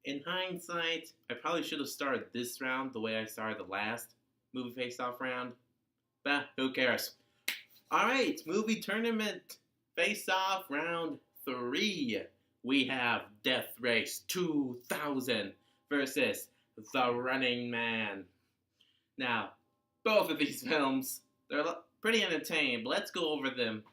In hindsight, I probably should have started this round the way I started the last movie face-off round. But who cares? Alright, movie tournament face-off round 3. We have Death Race 2000 versus The Running Man. Now, both of these films, they're pretty entertaining, but let's go over them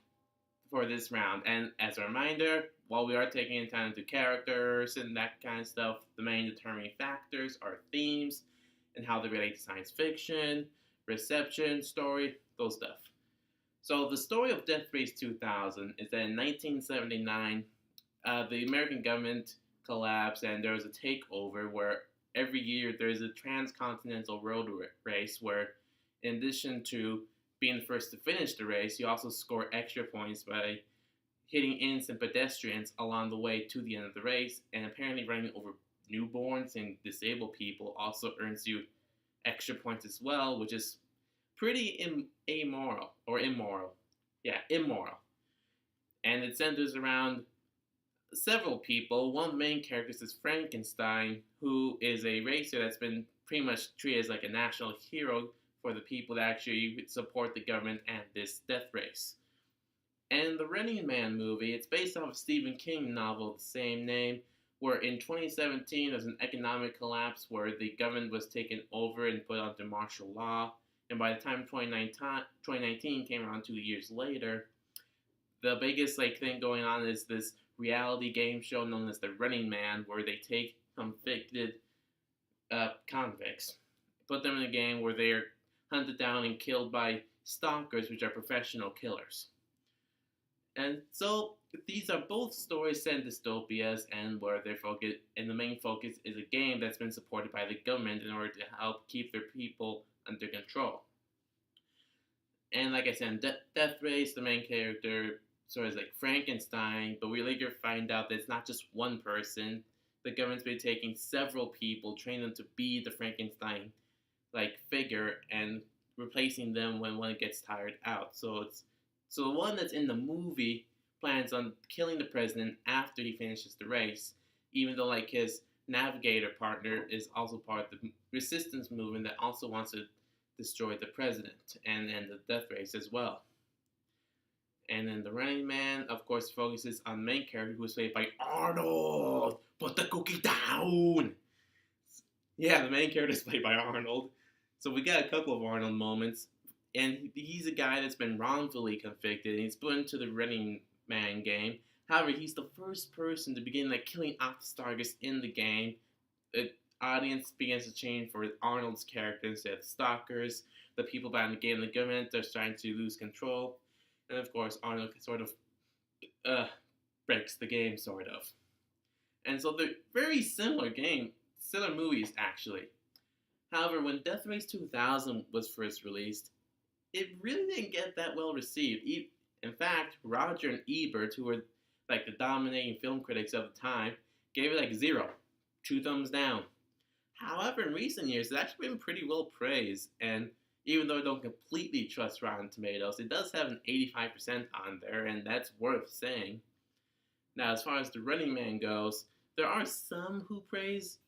for this round. And as a reminder, while we are taking time into characters and that kind of stuff, the main determining factors are themes and how they relate to science fiction, reception, story, those stuff. So the story of Death Race 2000 is that in 1979, the American government collapsed and there was a takeover where every year there's a transcontinental road race where, in addition to being the first to finish the race, you also score extra points by hitting innocent pedestrians along the way to the end of the race, and apparently running over newborns and disabled people also earns you extra points as well, which is pretty amoral or immoral. Yeah, immoral. And it centers around several people. One of the main characters is Frankenstein, who is a racer that's been pretty much treated as like a national hero for the people that actually support the government and this death race. And the Running Man movie, it's based off a Stephen King novel of the same name, where in 2017 there was an economic collapse where the government was taken over and put under martial law. And by the time 2019 came around 2 years later, the biggest thing going on is this reality game show known as The Running Man, where they take convicted convicts, put them in a game where they're hunted down and killed by stalkers, which are professional killers. And so these are both stories set in dystopias, and where their focus and the main focus is a game that's been supported by the government in order to help keep their people under control. And like I said, in Death Race, the main character sort of like Frankenstein, but we later find out that it's not just one person. The government's been taking several people, training them to be the Frankenstein figure, and replacing them when one gets tired out. So the one that's in the movie plans on killing the president after he finishes the race, even though his navigator partner is also part of the resistance movement that also wants to destroy the president and the death race as well. And then The Running Man, of course, focuses on the main character who is played by Arnold. Put the cookie down! Yeah, the main character is played by Arnold. So we got a couple of Arnold moments. And he's a guy that's been wrongfully convicted, and he's put into the Running Man game. However, he's the first person to begin killing off the stalkers in the game. The audience begins to change for Arnold's character instead of the stalkers. The people behind the game, the government, are starting to lose control. And of course, Arnold sort of breaks the game, sort of. And so they're very similar movies, actually. However, when Death Race 2000 was first released, it really didn't get that well received. In fact, Roger and Ebert, who were the dominating film critics of the time, gave it 0, 2 thumbs down. However, in recent years, it's actually been pretty well praised, and even though I don't completely trust Rotten Tomatoes, it does have an 85% on there, and that's worth saying. Now, as far as The Running Man goes, there are some who praise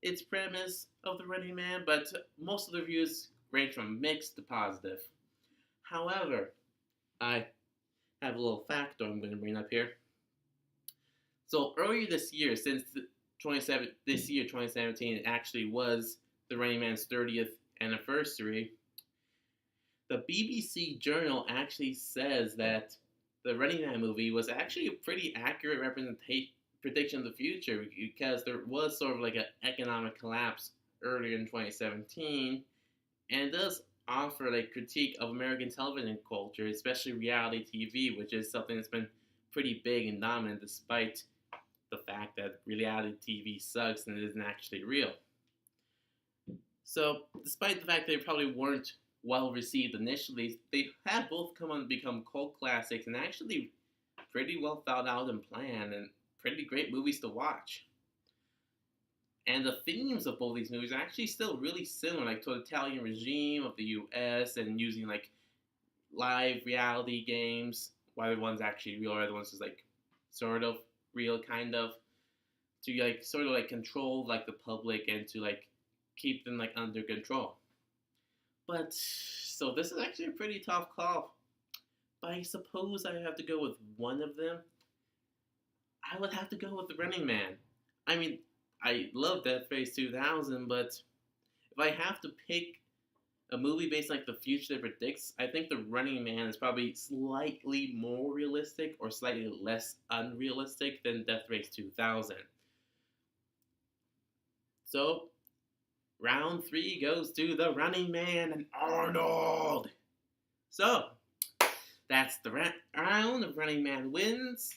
its premise of The Running Man, but most of the reviews range from mixed to positive. However, I have a little factor I'm going to bring up here. So earlier this year, since 2017, it actually was The Running Man's 30th anniversary, the BBC Journal actually says that the Running Man movie was actually a pretty accurate prediction of the future, because there was sort of an economic collapse earlier in 2017, and it does offer a critique of American television culture, especially reality TV, which is something that's been pretty big and dominant despite the fact that reality TV sucks and it isn't actually real. So, despite the fact they probably weren't well received initially, they have both come on to become cult classics and actually pretty well thought out and planned, and pretty great movies to watch. And the themes of both these movies are actually still really similar, totalitarian regime of the U.S. and using live reality games, whether one's actually real or other one's just sort of real, kind of. to like sort of like control like the public and to like keep them like under control. But so this is actually a pretty tough call. But I suppose I have to go with one of them. I would have to go with the Running Man. I mean, I love Death Race 2000, but if I have to pick a movie based on like the future that predicts, I think The Running Man is probably slightly more realistic or slightly less unrealistic than Death Race 2000. So, round 3 goes to The Running Man and Arnold. So, that's the round. The Running Man wins.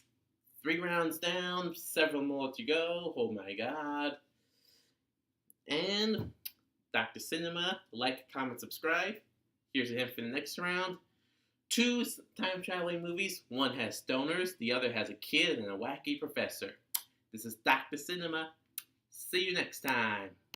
3 rounds down, several more to go. Oh my god. And Dr. Cinema, like, comment, subscribe. Here's a hint for the next round. 2 time traveling movies. One has stoners, the other has a kid and a wacky professor. This is Dr. Cinema. See you next time.